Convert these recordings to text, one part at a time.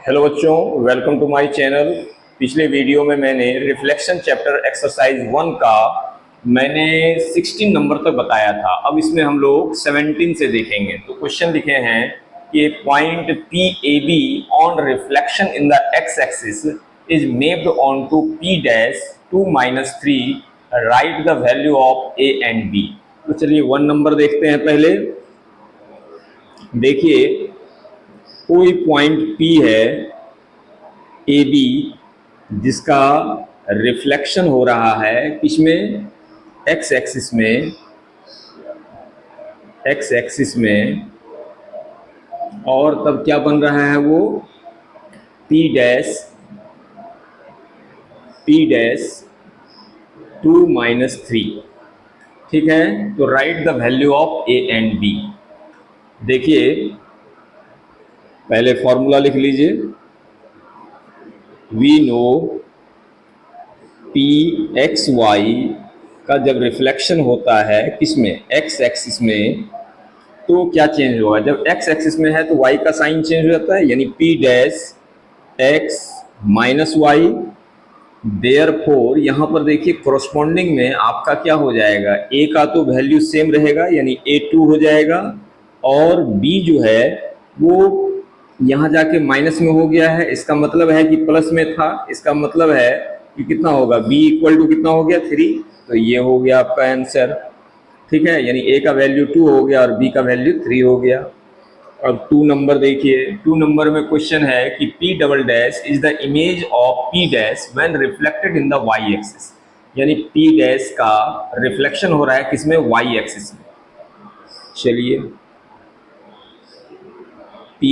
Hello बच्चों, welcome to my channel. पिछले video में मैंने रिफ्लेक्शन चैप्टर एक्सरसाइज 1 का मैंने 16 नंबर तक बताया था। अब इसमें हम लोग 17 से देखेंगे। तो क्वेश्चन लिखे हैं कि point P A B on reflection in the X axis is mapped on to P dash 2-3, right the value of A and B. तो चलिए 1 नंबर देखते हैं। पहले देखिए, कोई पॉइंट पी है ए बी जिसका रिफ्लेक्शन हो रहा है किसमें, एक्स एक्सिस में, एक्स एक्सिस में। और तब क्या बन रहा है वो पी डैश 2-3। ठीक है, तो write the value of A and B. देखिए, पहले फॉर्मूला लिख लीजिए। We know P X Y का जब रिफ्लेक्शन होता है किसमें, एक्स एक्सिस में, तो क्या चेंज होगा। जब एक्स एक्सिस में है तो वाई का साइन चेंज हो जाता है, यानी P dash X minus Y. Therefore यहाँ पर देखिए कोरस्पॉन्डिंग में आपका क्या हो जाएगा, ए का तो वैल्यू सेम रहेगा यानी A2 हो जाएगा, और बी जो है वो यहाँ जाके माइनस में हो गया है। इसका मतलब है कि प्लस में था, इसका मतलब है कि कितना होगा, बी इक्वल टू कितना हो गया 3। तो ये हो गया आपका आंसर। ठीक है, यानी ए का वैल्यू 2 हो गया और बी का वैल्यू 3 हो गया। अब 2 नंबर देखिए। 2 नंबर में क्वेश्चन है कि P double dash is the image of P dash when reflected in the Y axis, यानी P डैश का रिफ्लेक्शन हो रहा है किसमें, Y एक्सिस में। चलिए, P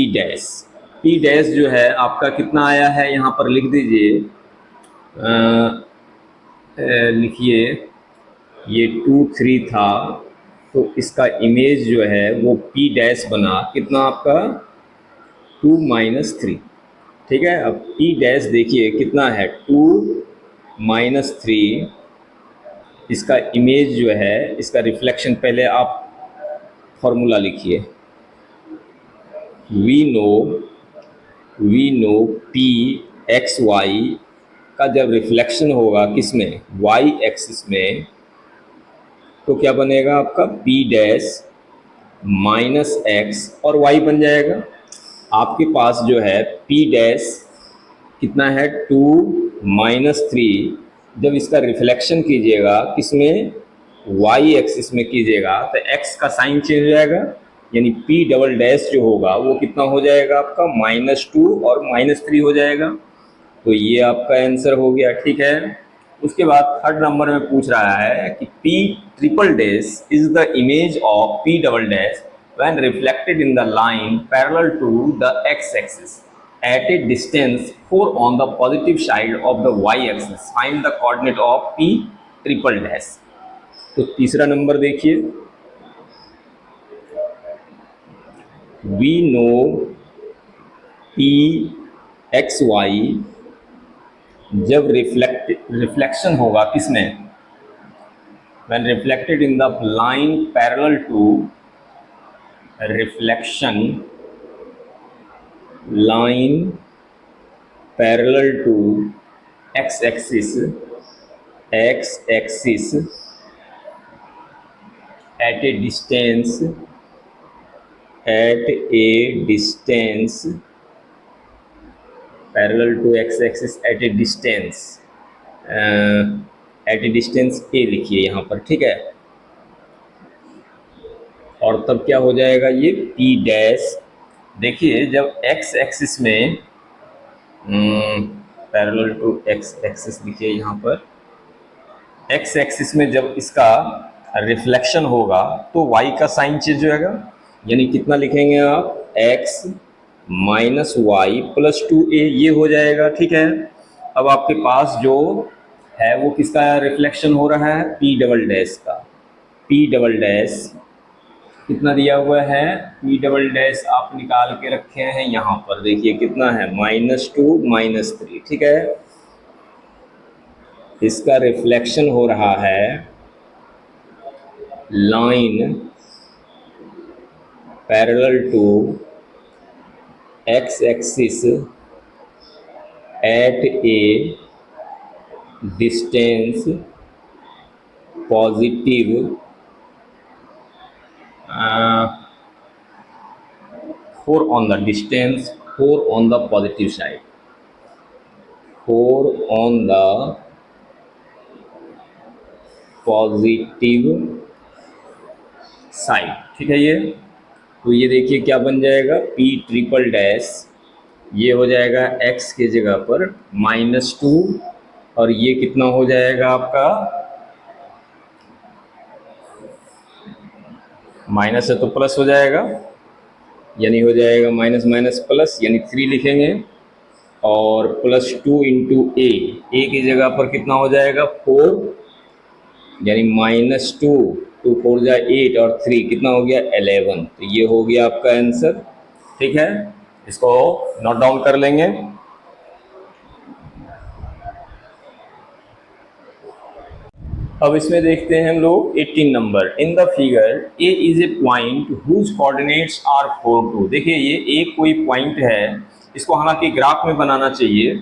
डैश जो है आपका कितना आया है यहाँ पर लिख दीजिए। लिखिए, ये 2 3 था, तो इसका इमेज जो है वो P डैश बना कितना आपका 2-3। ठीक है, अब P डैश देखिए कितना है 2-3। इसका इमेज जो है, इसका रिफ्लेक्शन, पहले आप फॉर्मूला लिखिए। We know P X Y का जब रिफ्लेक्शन होगा किसमें, Y एक्सिस में, तो क्या बनेगा आपका P डैश माइनस एक्स और Y बन जाएगा। आपके पास जो है P डैश कितना है 2-3। जब इसका रिफ्लेक्शन कीजिएगा किसमें, Y एक्सिस में कीजिएगा, तो X का साइन चेंज हो जाएगा, यानी P डबल डैश जो होगा वो कितना हो जाएगा आपका -2 और -3 हो जाएगा। तो ये आपका आंसर हो गया। ठीक है, उसके बाद 3rd नंबर में पूछ रहा है कि P triple dash is the image of P double dash when reflected in the line parallel to the x-axis at a distance 4 on the positive side of the y-axis. Find the coordinate of P triple dash. तो तीसरा number देखिए। We know P X Y जब reflection होगा किसमें, when reflected in the line parallel to reflection line parallel to x axis at a distance parallel to x axis at a distance a लिखिए यहाँ पर। ठीक है, और तब क्या हो जाएगा ये P डैश। देखिए, जब x एक्सिस में पैरेलल टू x एक्सिस लिखिए यहाँ पर, x एक्सिस में जब इसका रिफ्लेक्शन होगा तो y का साइन चेंज हो जाएगा, यानी कितना लिखेंगे आप, x minus Y plus 2a, ये हो जाएगा। ठीक है, अब आपके पास जो है वो किसका रिफ्लेक्शन हो रहा है, P डबल डैश का। P डबल डैश कितना दिया हुआ है, P डबल डैश आप निकाल के रखे हैं यहाँ पर, देखिए कितना है -2 -3। ठीक है, इसका रिफ्लेक्शन हो रहा है line parallel to x axis at a distance positive 4 on the distance, 4 on the positive side, 4 on the positive side. ठीक है, ये तो ये देखिए क्या बन जाएगा, P ट्रिपल डैश, ये हो जाएगा x के जगह पर -2, और ये कितना हो जाएगा आपका, माइनस है तो प्लस हो जाएगा, यानी हो जाएगा माइनस माइनस प्लस, यानी 3 लिखेंगे, और +2 इंटू ए की जगह पर कितना हो जाएगा 4, यानी -2, 2 4 जा 8 और 3 कितना हो गया 11। तो ये हो गया आपका आंसर। ठीक है, इसको नोट डाउन कर लेंगे। अब इसमें देखते हैं हम लोग 18 नंबर। In the figure A is a point whose coordinates are 4 2। देखिए ये एक कोई पॉइंट है, इसको हालांकि ग्राफ में बनाना चाहिए,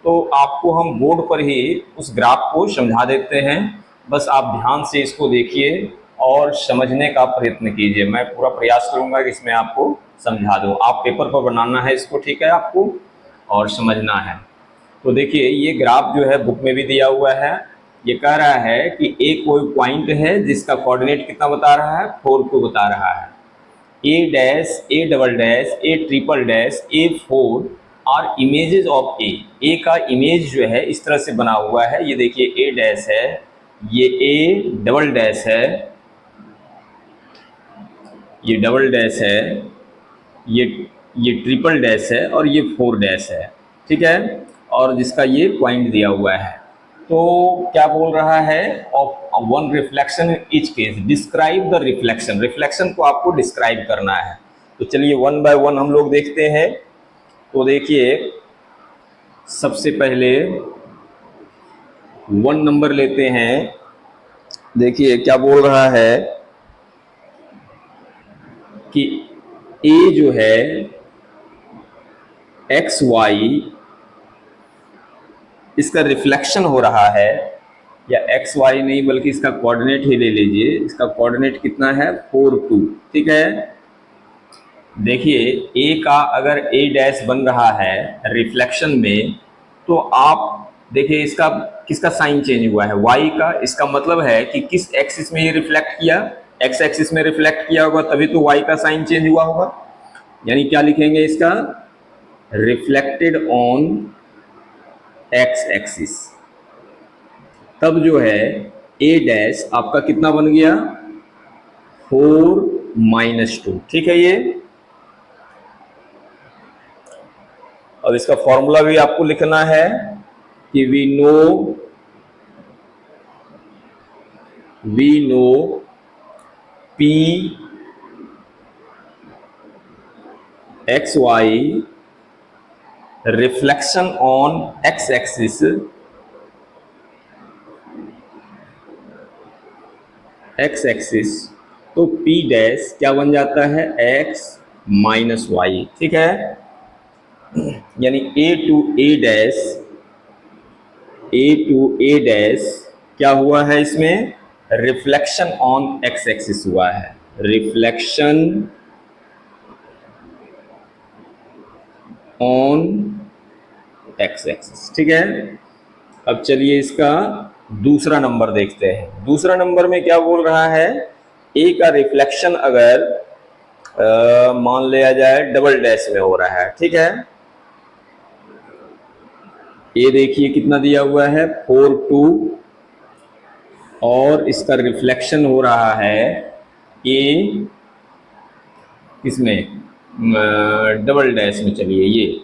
तो आपको हम बोर्ड पर ही उस ग्राफ को समझा देते हैं, बस आप ध्यान से इसको देखिए और समझने का प्रयत्न कीजिए। मैं पूरा प्रयास करूंगा कि इसमें आपको समझा दूँ। आप पेपर पर बनाना है इसको, ठीक है, आपको और समझना है। तो देखिए ये ग्राफ जो है बुक में भी दिया हुआ है। ये कह रहा है कि एक कोई पॉइंट है जिसका कोऑर्डिनेट कितना बता रहा है, 4 को बता रहा है। A dash, A double dash, A triple dash, A4 are images of A का इमेज जो है इस तरह से बना हुआ है। ये देखिए ए डैश है, ये ए डबल डैश है, ये डबल डैश है, ये ट्रिपल डैश है, और ये 4 डैश है। ठीक है, और जिसका ये पॉइंट दिया हुआ है। तो क्या बोल रहा है, of one reflection in each case, describe the reflection. Reflection को आपको डिस्क्राइब करना है। तो चलिए वन बाय वन हम लोग देखते हैं। तो देखिए सबसे पहले 1 नंबर लेते हैं। देखिए क्या बोल रहा है कि ए जो है एक्स वाई, इसका रिफ्लेक्शन हो रहा है, या एक्स वाई नहीं बल्कि इसका कोऑर्डिनेट ही ले लीजिए। इसका कोऑर्डिनेट कितना है 4 2। ठीक है, देखिए ए का अगर ए डैश बन रहा है रिफ्लेक्शन में, तो आप देखिए इसका किसका साइन चेंज हुआ है, वाई का। इसका मतलब है कि किस एक्सिस में ये रिफ्लेक्ट किया, एक्स एक्सिस में रिफ्लेक्ट किया होगा, तभी तो वाई का साइन चेंज हुआ होगा। यानी क्या लिखेंगे इसका, रिफ्लेक्टेड ऑन एक्स एक्सिस। तब जो है ए डैश आपका कितना बन गया 4 -2। ठीक है, ये अब इसका फॉर्मूला भी आपको लिखना है कि we know P X Y reflection on X axis तो P डैश क्या बन जाता है x माइनस वाई। ठीक है, यानी A टू ए डैश क्या हुआ है, इसमें रिफ्लेक्शन ऑन एक्स एक्सिस हुआ है, रिफ्लेक्शन ऑन एक्स एक्सिस। ठीक है, अब चलिए इसका दूसरा नंबर देखते हैं। दूसरा नंबर में क्या बोल रहा है, ए का रिफ्लेक्शन अगर मान लिया जाए डबल डैश में हो रहा है। ठीक है, ये देखिए कितना दिया हुआ है 4 2, और इसका रिफ्लेक्शन हो रहा है ए किसमें, डबल डैश में। चलिए ये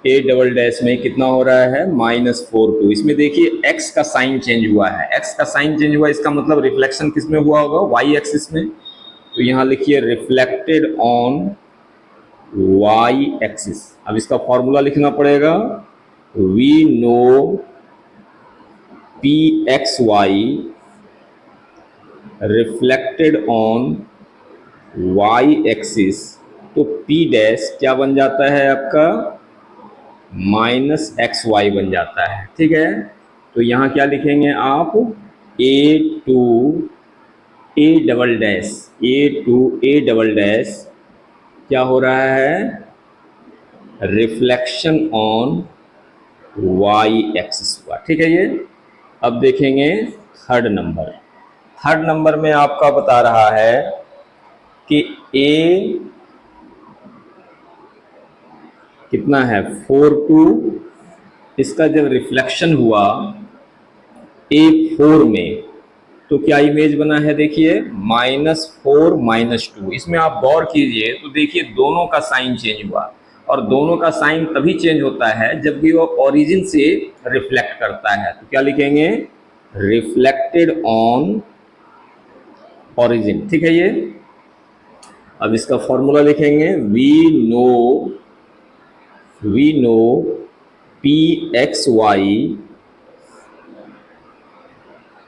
ए डबल डैश में कितना हो रहा है -4 2। इसमें देखिए एक्स का साइन चेंज हुआ है, एक्स का साइन चेंज हुआ, इसका मतलब रिफ्लेक्शन किस में हुआ होगा, वाई एक्सिस में। तो यहाँ लिखिए रिफ्लेक्टेड ऑन वाई एक्सिस। अब इसका फॉर्मूला लिखना पड़ेगा, we know P X Y reflected on Y axis तो पी डैश क्या बन जाता है आपका, माइनस एक्स वाई बन जाता है। ठीक है, तो यहाँ क्या लिखेंगे आप, A two A double dash, A two A double dash क्या हो रहा है, रिफ्लेक्शन ऑन वाई एक्सिस हुआ। ठीक है, ये अब देखेंगे थर्ड नंबर। थर्ड नंबर में आपका बता रहा है कि ए कितना है 4 2, इसका जब रिफ्लेक्शन हुआ A4 में तो क्या इमेज बना है, देखिए -4 -2। इसमें आप गौर कीजिए तो देखिए दोनों का साइन चेंज हुआ, और दोनों का साइन तभी चेंज होता है जब भी वो ओरिजिन से रिफ्लेक्ट करता है। तो क्या लिखेंगे, रिफ्लेक्टेड ऑन ओरिजिन। ठीक है, ये अब इसका फॉर्मूला लिखेंगे, we know P X Y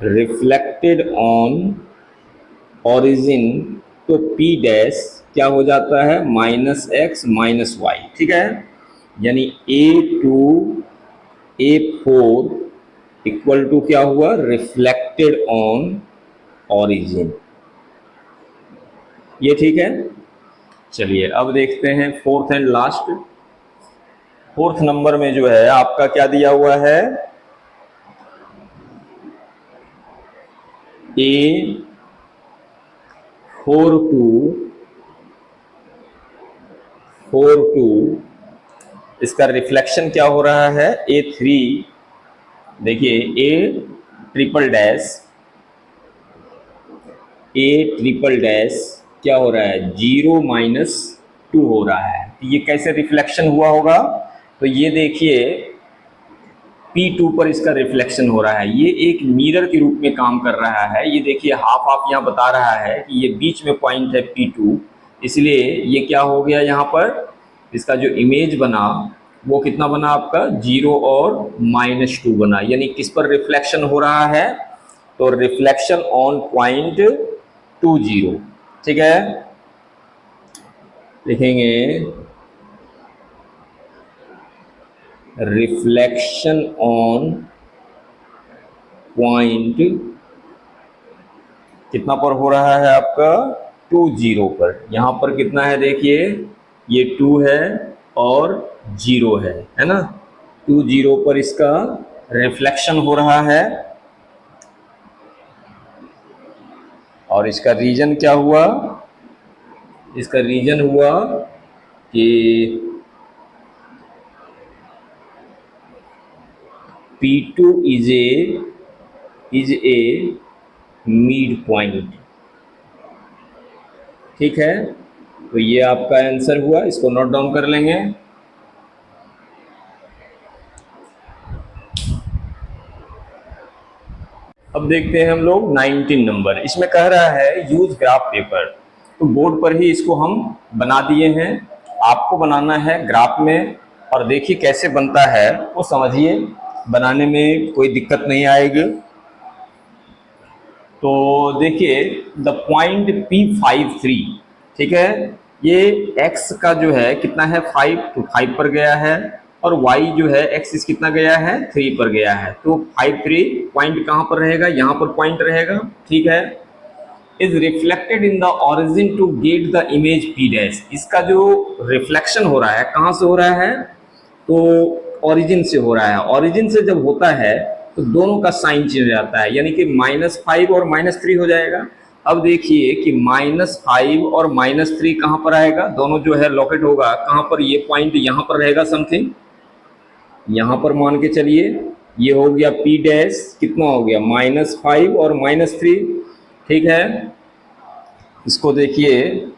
reflected on origin, तो पी डैश क्या हो जाता है, -x -y। ठीक है, यानी A2 A4 इक्वल टू क्या हुआ, रिफ्लेक्टेड ऑन ओरिजिन। ये ठीक है। चलिए अब देखते हैं fourth and last. Fourth number में जो है आपका क्या दिया हुआ है, A4 2 इसका रिफ्लेक्शन क्या हो रहा है, A3, देखिए A ट्रिपल डैश क्या हो रहा है, 0 -2 हो रहा है। ये कैसे रिफ्लेक्शन हुआ होगा, तो ये देखिए P2 पर इसका रिफ्लेक्शन हो रहा है, ये एक मिरर के रूप में काम कर रहा है। ये देखिए हाफ हाफ यहाँ बता रहा है कि ये बीच में पॉइंट है P2, इसलिए ये क्या हो गया, यहाँ पर इसका जो इमेज बना वो कितना बना आपका, 0 और -2 बना। यानी किस पर रिफ्लेक्शन हो रहा है, तो रिफ्लेक्शन ऑन पॉइंट 20। ठीक है, लिखेंगे रिफ्लेक्शन ऑन पॉइंट कितना पर हो रहा है आपका, 20 पर। यहां पर कितना है देखिए, ये 2 है और 0 है ना, 20 पर इसका रिफ्लेक्शन हो रहा है। और इसका रीजन क्या हुआ, इसका रीजन हुआ कि P2 is a mid point. ठीक है, तो ये आपका आंसर हुआ, इसको नोट डाउन कर लेंगे। अब देखते हैं हम लोग 19 नंबर। इसमें कह रहा है यूज ग्राफ पेपर, तो बोर्ड पर ही इसको हम बना दिए हैं, आपको बनाना है ग्राफ में। और देखिए कैसे बनता है वो समझिए, बनाने में कोई दिक्कत नहीं आएगी। तो देखिए द पॉइंट P53, ठीक है, ये x का जो है कितना है 5, तो 5 पर गया है, और y जो है एक्सिस कितना गया है 3 पर गया है। तो 5 3 पॉइंट कहाँ पर रहेगा, यहाँ पर पॉइंट रहेगा। ठीक है, is reflected in the origin to get the image P dash. इसका जो रिफ्लेक्शन हो रहा है कहाँ से हो रहा है, तो ओरिजिन से हो रहा है। ओरिजिन से जब होता है तो दोनों का साइन चेंज हो जाता है, यानी कि -5 और -3 हो जाएगा। अब देखिए कि -5 और -3 कहाँ पर आएगा, दोनों जो है लॉकेट होगा कहाँ पर, ये पॉइंट यहाँ पर रहेगा समथिंग, यहाँ पर मान के चलिए। ये हो गया P डैश, कितना हो गया -5 और -3। ठीक है, इसको देखिए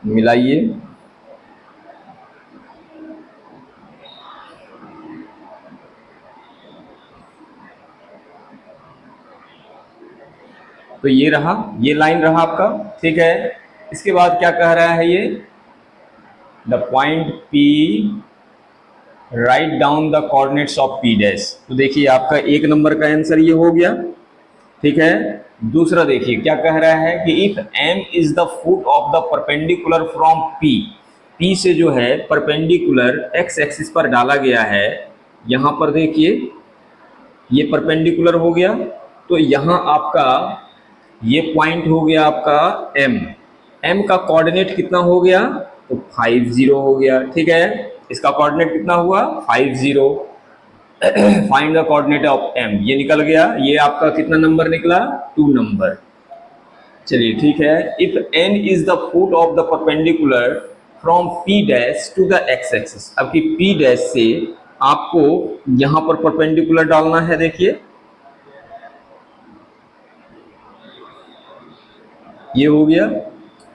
मिलाइए, तो ये रहा, ये लाइन रहा आपका। ठीक है, इसके बाद क्या कह रहा है ये, the point P write down the coordinates of P dash. तो देखिए आपका एक नंबर का आंसर ये हो गया। ठीक है, दूसरा देखिए क्या कह रहा है कि if m is the foot of the perpendicular from p से जो है परपेंडिकुलर x एक्सिस पर डाला गया है, यहाँ पर देखिए ये परपेंडिकुलर हो गया, तो यहाँ आपका ये पॉइंट हो गया आपका m का कोऑर्डिनेट कितना हो गया, तो 50 हो गया। ठीक है, इसका कोऑर्डिनेट कितना हुआ 50। Find the coordinate of m, ये निकल गया, ये आपका कितना नंबर निकला 2 नंबर। चलिए ठीक है, if n is the foot of the perpendicular from p dash to the x axis. अब कि p डैश से आपको यहां पर परपेंडिकुलर डालना है, देखिए ये हो गया,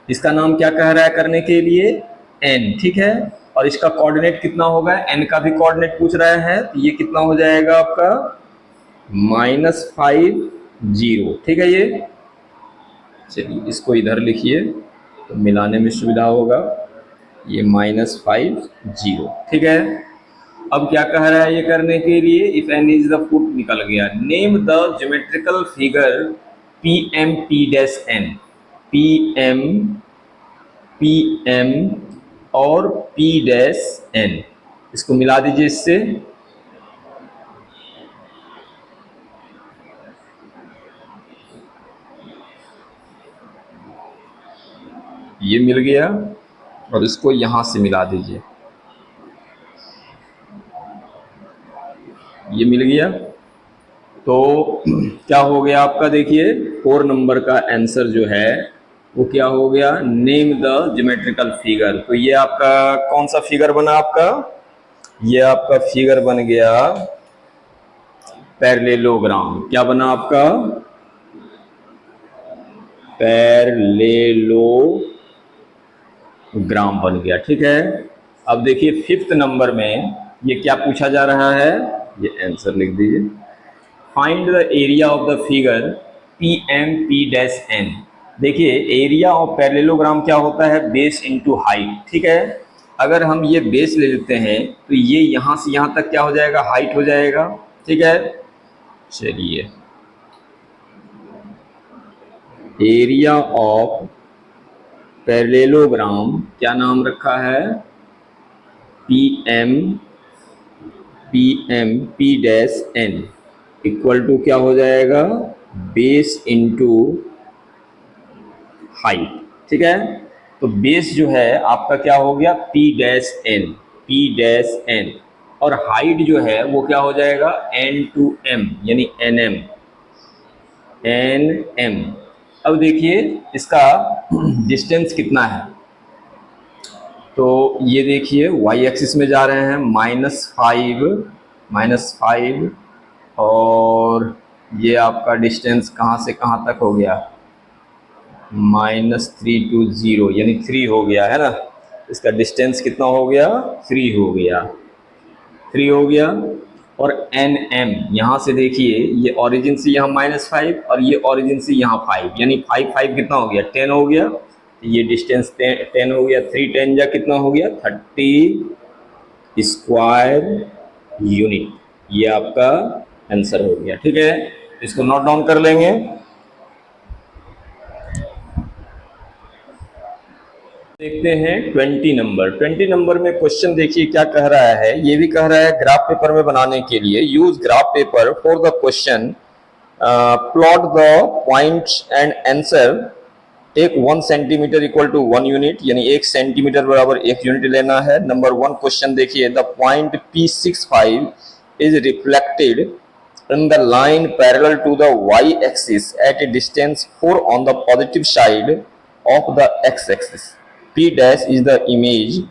इसका नाम क्या कह रहा है करने के लिए n। ठीक है, और इसका कोऑर्डिनेट कितना होगा, n का भी कोऑर्डिनेट पूछ रहा है, तो ये कितना हो जाएगा आपका -50। ठीक है, ये चलिए इसको इधर लिखिए तो मिलाने में सुविधा होगा, ये -50। ठीक है, अब क्या कह रहा है ये करने के लिए, if n is the foot निकल गया। Name the geometrical figure pm p dash n, pm pm और p डैश n, इसको मिला दीजिए इससे, ये मिल गया, और इसको यहां से मिला दीजिए, ये मिल गया। तो क्या हो गया आपका, देखिए 4 नंबर का आंसर जो है वो क्या हो गया, नेम द ज्योमेट्रिकल फिगर। तो ये आपका कौन सा फिगर बना आपका, ये आपका फिगर बन गया पैरेललोग्राम। क्या बना आपका, पैरेललोग्राम बन गया। ठीक है, अब देखिए 5th नंबर में ये क्या पूछा जा रहा है, ये आंसर लिख दीजिए। Find the area of the figure PM P dash N. देखिए एरिया ऑफ पैरेललोग्राम क्या होता है, बेस इंटू हाइट। ठीक है, अगर हम ये बेस ले लेते हैं तो ये यहाँ से यहाँ तक क्या हो जाएगा, हाइट हो जाएगा। ठीक है, चलिए एरिया ऑफ पैरेललोग्राम क्या नाम रखा है, PM P dash N equal to क्या हो जाएगा, बेस इंटू हाइट। ठीक है, तो बेस जो है आपका क्या हो गया पी डैश एन, और हाइट जो है वो क्या हो जाएगा एन टू एम, यानी एन एम। अब देखिए इसका डिस्टेंस कितना है, तो ये देखिए वाई एक्सिस में जा रहे हैं -5, और ये आपका डिस्टेंस कहाँ से कहाँ तक हो गया, -3 to 0, यानी 3 हो गया है ना। इसका डिस्टेंस कितना हो गया, 3 हो गया। और एन एम यहाँ से देखिए, ये ओरिजिन से यहाँ -5 और ये ओरिजिन से यहाँ 5, यानी 5 कितना हो गया 10 हो गया, ये डिस्टेंस 10 हो गया। 3 10 जा कितना हो गया 30 स्क्वायर यूनिट, ये आपका आंसर हो गया। ठीक है, इसको नोट डाउन कर लेंगे। देखते हैं 20 नंबर में क्वेश्चन देखिए क्या कह रहा है, ये भी कह रहा है ग्राफ पेपर में बनाने के लिए use graph paper for the question, plot the points and answer, take 1 centimetre equal to 1 unit, यानी 1 सेंटीमीटर बराबर 1 यूनिट लेना है। नंबर 1 क्वेश्चन देखिए, the point P65 is reflected in the line parallel to the y-axis at a distance 4 on the positive side of the x-axis. P dash is the image,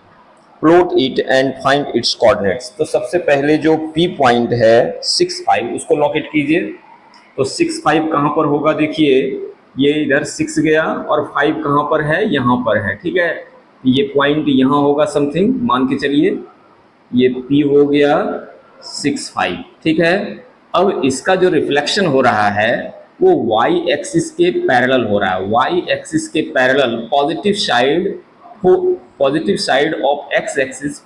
plot it and find its coordinates. तो सबसे पहले जो P point है 65 उसको locate कीजिए। तो 65 कहाँ पर होगा, देखिए ये इधर 6 गया और 5 कहाँ पर है, यहाँ पर है। ठीक है, ये पॉइंट यहाँ होगा समथिंग, मान के चलिए ये P हो गया 65। ठीक है, अब इसका जो रिफ्लेक्शन हो रहा है वो y एक्सिस के पैरेलल हो रहा है, y एक्सिस के parallel positive side of x axis,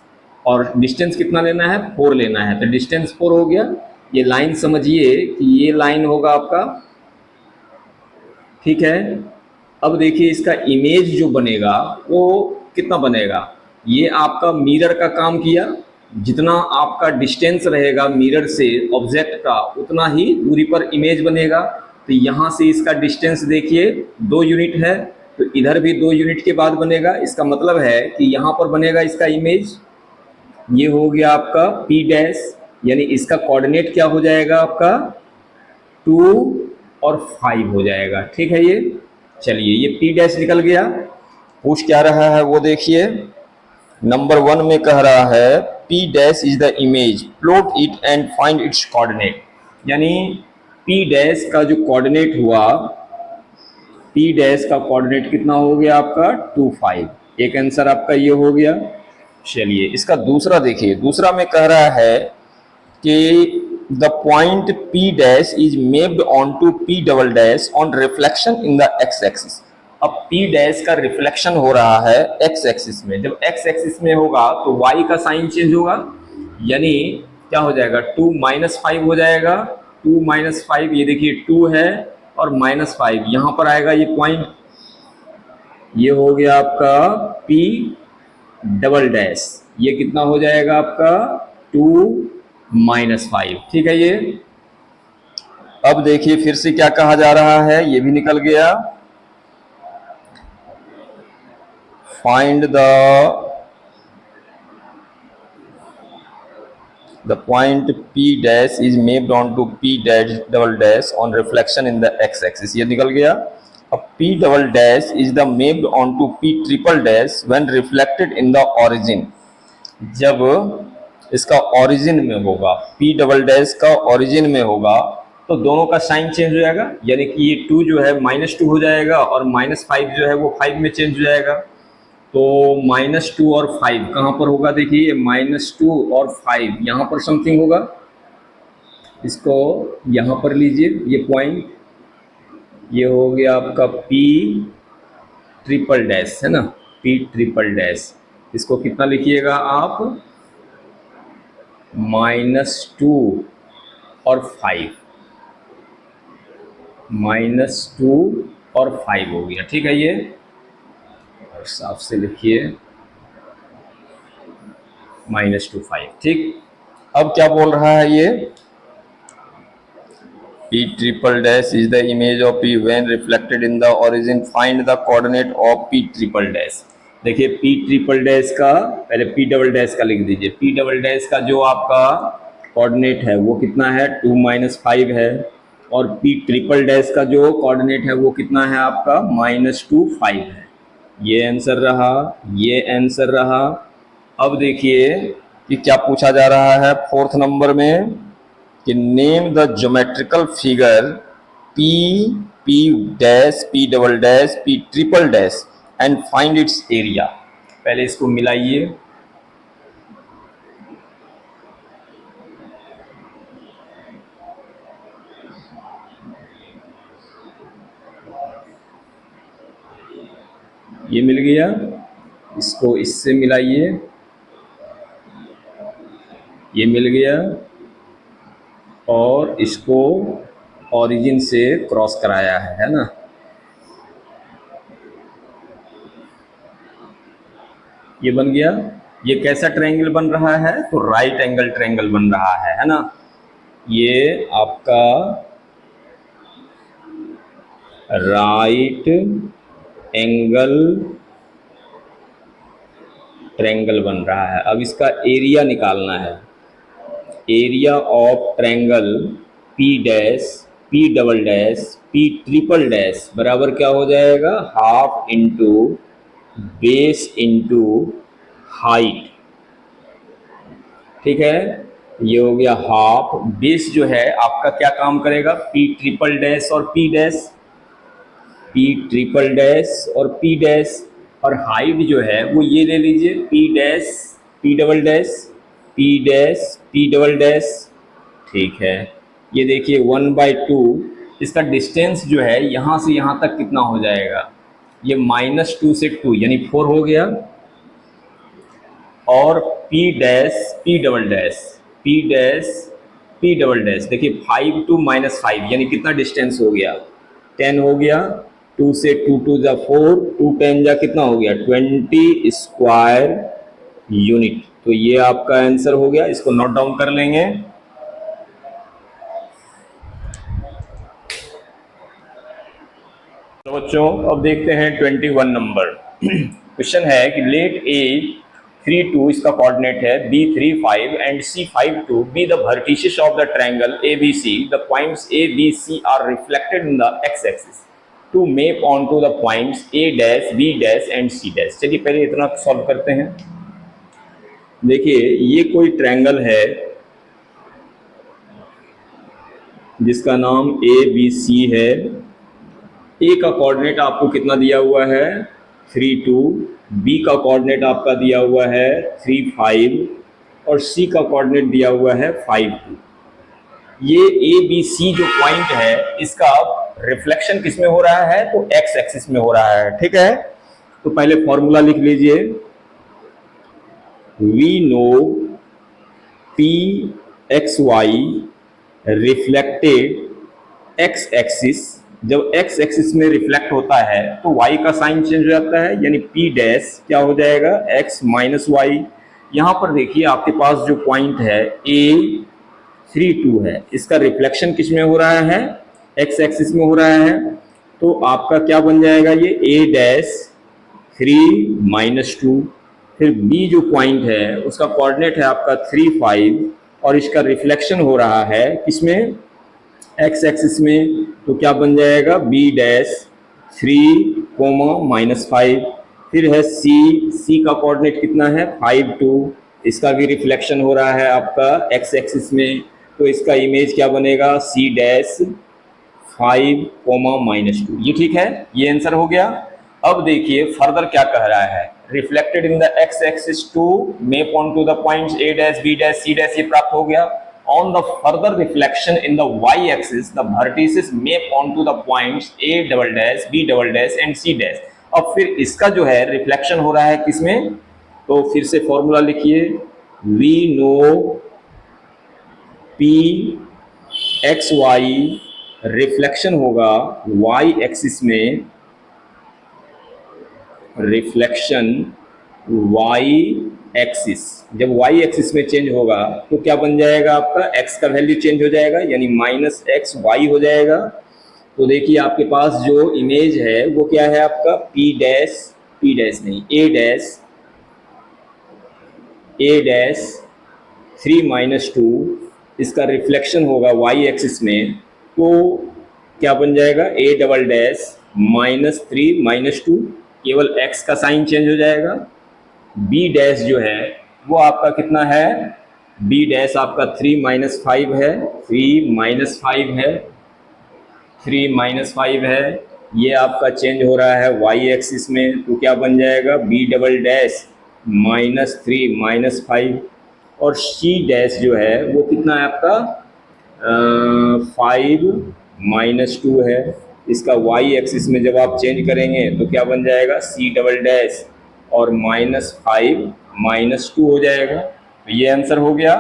और डिस्टेंस कितना लेना है 4 लेना है, तो डिस्टेंस 4 हो गया। ये लाइन समझिए कि ये लाइन होगा आपका ठीक है। अब देखिए इसका इमेज जो बनेगा वो कितना बनेगा, ये आपका मिरर का काम किया, जितना आपका डिस्टेंस रहेगा मिरर से ऑब्जेक्ट का उतना ही दूरी पर इमेज बनेगा। तो यहाँ से इसका डिस्टेंस देखिए 2 यूनिट है, तो इधर भी 2 यूनिट के बाद बनेगा। इसका मतलब है कि यहाँ पर बनेगा इसका इमेज, ये हो गया आपका P डैश, यानी इसका कोऑर्डिनेट क्या हो जाएगा आपका 2 और 5 हो जाएगा। ठीक है, ये चलिए ये P डैश निकल गया। पूछ क्या रहा है वो देखिए, नंबर 1 में कह रहा है P dash is the image, plot it and find its coordinate. यानी P डैश का जो कोऑर्डिनेट हुआ, P डैश का कोऑर्डिनेट कितना हो गया आपका 2, 5। एक आंसर आपका ये हो गया। चलिए इसका दूसरा देखिए, दूसरा में कह रहा है कि the point P dash is mapped on to P double dash on reflection in the X axis. अब P डैश का रिफ्लेक्शन हो रहा है एक्स एक्सिस में, जब एक्स एक्सिस में होगा तो y का साइन चेंज होगा, यानी क्या हो जाएगा 2-5 हो जाएगा। 2-5, ये देखिए 2 है और -5 यहाँ पर आएगा ये पॉइंट, ये हो गया आपका P डबल डैश, ये कितना हो जाएगा आपका 2-5। ठीक है ये। अब देखिए फिर से क्या कहा जा रहा है, ये भी निकल गया। Find the point P dash is mapped onto P dash double dash on reflection in the x axis, ये निकल गया। अब P double dash is the mapped onto P triple dash when reflected in the origin, जब इसका origin में होगा, P double dash का origin में होगा तो दोनों का साइन चेंज हो जाएगा, यानी कि ये 2 जो है -2 हो जाएगा और -5 जो है वो 5 में चेंज हो जाएगा। तो -2 और 5 कहाँ पर होगा, देखिए -2 और 5 यहाँ पर समथिंग होगा। इसको यहाँ पर लीजिए, ये पॉइंट, ये हो गया आपका P ट्रिपल डैश है ना, P ट्रिपल डैश। इसको कितना लिखिएगा आप, -2 और 5, -2 और 5 हो गया। ठीक है, ये साफ से लिखिए -2, 5। ठीक, अब क्या बोल रहा है ये, P triple dash is the image of P when reflected in the origin, find the coordinate of P triple dash। देखिए P ट्रिपल डैश का, पहले P डबल डैश का लिख दीजिए। P डबल डैश का जो आपका कोऑर्डिनेट है वो कितना है 2-5 है, और P ट्रिपल डैश का जो कोऑर्डिनेट है वो कितना है आपका -2, 5 है। ये आंसर रहा, ये आंसर रहा। अब देखिए कि क्या पूछा जा रहा है 4th नंबर में, कि name the geometrical figure P dash P double dash P triple dash and find its area. पहले इसको मिलाइए, ये मिल गया, इसको इससे मिलाइए, ये मिल गया, और इसको ओरिजिन से क्रॉस कराया है ना। ये बन गया। ये कैसा ट्रायंगल बन रहा है, तो राइट एंगल ट्रायंगल बन रहा है ना। ये आपका राइट एंगल ट्रायंगल बन रहा है। अब इसका एरिया निकालना है। Area of triangle P dash P double dash P triple dash बराबर क्या हो जाएगा, half into base into height. ठीक है, ये हो गया हाफ। बेस जो है आपका क्या काम करेगा, P ट्रिपल डैश और P dash, P triple dash और P डैश, और हाइट जो है वो ये ले लीजिए P dash P double dash P dash P double dash. ठीक है, ये देखिए 1/2, इसका डिस्टेंस जो है यहाँ से यहाँ तक कितना हो जाएगा, ये -2 से 2 यानी 4 हो गया। और P dash P double dash P dash P double dash, देखिए 5 to -5 यानी कितना डिस्टेंस हो गया, 10 हो गया। 2 से 2 टू जा 4, 2 10 जा कितना हो गया 20 स्क्वायर यूनिट। तो ये आपका आंसर हो गया, इसको नोट डाउन कर लेंगे। तो बच्चों अब देखते हैं 21 नंबर। क्वेश्चन है कि लेट ए 3 2 इसका कोऑर्डिनेट है, B 3 5 and C 5 2 be the vertices of the triangle A B C, the points A B C are reflected in the X axis to map on to the points A dash B dash and C dash. चलिए पहले इतना solve करते हैं। देखिए ये कोई triangle है जिसका नाम ए बी सी है। ए का कोऑर्डिनेट आपको कितना दिया हुआ है 3 2, बी का कोऑर्डिनेट आपका दिया हुआ है 3 5 और सी का कोऑर्डिनेट दिया हुआ है 5 2। ये ए बी सी जो पॉइंट है इसका रिफ्लेक्शन किस में हो रहा है तो एक्स एक्सिस में हो रहा है, ठीक है। तो पहले फॉर्मूला लिख लीजिए, we know P X Y reflected X axis. जब एक्स एक्सिस में रिफ्लेक्ट होता है तो y का साइन चेंज हो जाता है, यानी p डैश क्या हो जाएगा x माइनस वाई। यहां पर देखिए आपके पास जो पॉइंट है a 3 2 है, इसका रिफ्लेक्शन किस में हो रहा है एक्स एक्सिस में हो रहा है। तो आपका क्या बन जाएगा ये a डैश 3 माइनस 2। फिर b जो पॉइंट है उसका कोऑर्डिनेट है आपका 3 5 और इसका रिफ्लेक्शन हो रहा है किसमें एक्स एक्सिस में। तो क्या बन जाएगा बी डैश 3 कोमा माइनस 5। फिर है सी का कोऑर्डिनेट कितना है 5 2, इसका भी रिफ्लेक्शन हो रहा है आपका एक्स एक्सिस में। तो इसका इमेज क्या बनेगा सी डैश 5 कोमा माइनस 2। ये ठीक है, ये आंसर हो गया। अब देखिए फर्दर क्या कह रहा है, reflected in the X axis to map on to the points A dash B dash C dash, ये प्राप्त हो गया। On the further reflection in the y-axis, the vertices map onto the points a double dash, b double dash and c dash। अब फिर इसका जो है reflection हो रहा है किसमें, तो फिर से फॉर्मूला लिखिए, we know p x y reflection होगा y एक्सिस में, रिफ्लेक्शन y एक्सिस। जब y एक्सिस में चेंज होगा तो क्या बन जाएगा आपका x का वैल्यू चेंज हो जाएगा, यानी माइनस एक्स वाई हो जाएगा। तो देखिए आपके पास जो इमेज है वो क्या है आपका p डैश नहीं a डैश 3 माइनस 2, इसका रिफ्लेक्शन होगा y एक्सिस में। तो क्या बन जाएगा a double dash minus 3 minus 2, केवल x का साइन चेंज हो जाएगा। b डैश जो है वो आपका कितना है, b डैश आपका 3 माइनस 5 है, 3 माइनस 5 है, 3 माइनस 5 है। ये आपका चेंज हो रहा है y एक्सिस में। तो क्या बन जाएगा b double dash minus 3 minus 5 और c डैश जो है वो कितना है आपका 5 माइनस 2 है। इसका y एक्सिस में जब आप चेंज करेंगे तो क्या बन जाएगा c डबल डैश और माइनस 5 माइनस 2 हो जाएगा। तो ये आंसर हो गया।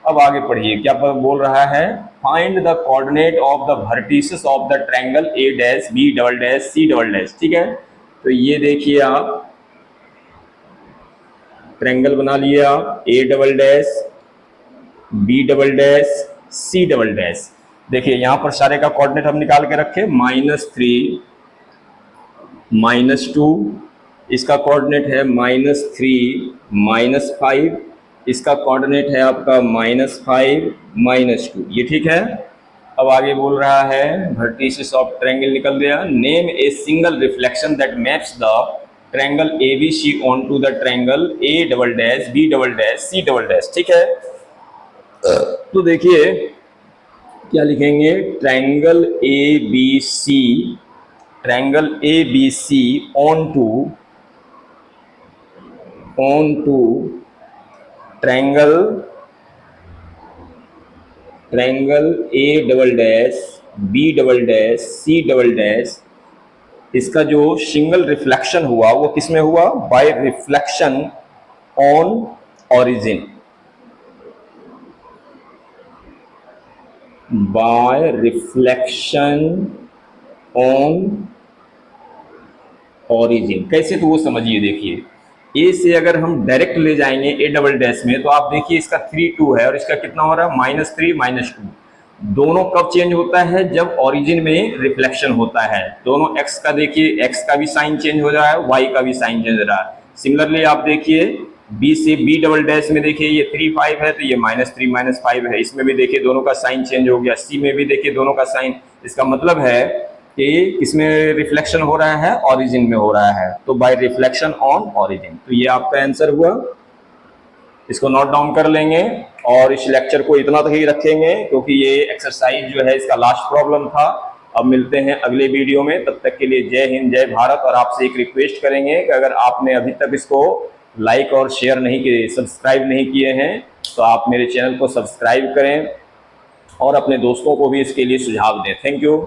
अब आगे पढ़िए क्या बोल रहा है, find the coordinate of the vertices of the triangle A dash B double dash C double dash. ठीक है, तो ये देखिए आप ट्रायंगल बना लिए आप A double dash B double dash C double dash. देखिए यहां पर सारे का कोऑर्डिनेट हम निकाल के रखे, -3 -2, इसका कोऑर्डिनेट है -3 -5, इसका कोऑर्डिनेट है आपका -5 -2। ये ठीक है। अब आगे बोल रहा है वर्टिसेस ऑफ ट्रायंगल निकल गया, name a single reflection that maps the triangle ABC on to the triangle A double dash B double dash C double dash. ठीक है, तो देखिए क्या लिखेंगे, triangle ABC, triangle ABC on to triangle A double dash B double dash C double dash. इसका जो single reflection हुआ वो किसमें हुआ, by reflection on origin, by reflection on origin कैसे, तो वो समझिए। देखिए ए से अगर हम डायरेक्ट ले जाएंगे ए डबल डैश में, तो आप देखिए इसका 3 2 है और इसका कितना हो रहा है -3 -2। दोनों कब चेंज होता है, जब ओरिजिन में रिफ्लेक्शन होता है। दोनों एक्स का देखिए, एक्स का भी साइन चेंज हो रहा है, वाई का भी साइन चेंज हो रहा है। सिमिलरली आप देखिए बी से बी डबल डैश में देखिए ये 3 5 है, तो ये -3 -5 है। इसमें भी देखिए दोनों का साइन चेंज हो गया। सी में भी देखिए दोनों का साइन। इसका मतलब है कि किसमें रिफ्लेक्शन हो रहा है, ओरिजिन में हो रहा है। तो बाय रिफ्लेक्शन ऑन ओरिजिन, तो ये आपका आंसर हुआ। इसको नोट डाउन कर लेंगे और इस लेक्चर को इतना तक ही रखेंगे, क्योंकि ये एक्सरसाइज जो है इसका लास्ट प्रॉब्लम था। अब मिलते हैं अगले वीडियो में, तब तक के लिए जय हिंद जय भारत। और आपसे एक रिक्वेस्ट करेंगे कि अगर आपने अभी तक इसको लाइक और शेयर नहीं किए, सब्सक्राइब नहीं किए हैं, तो आप मेरे चैनल को सब्सक्राइब करें और अपने दोस्तों को भी इसके लिए सुझाव दें। Thank you.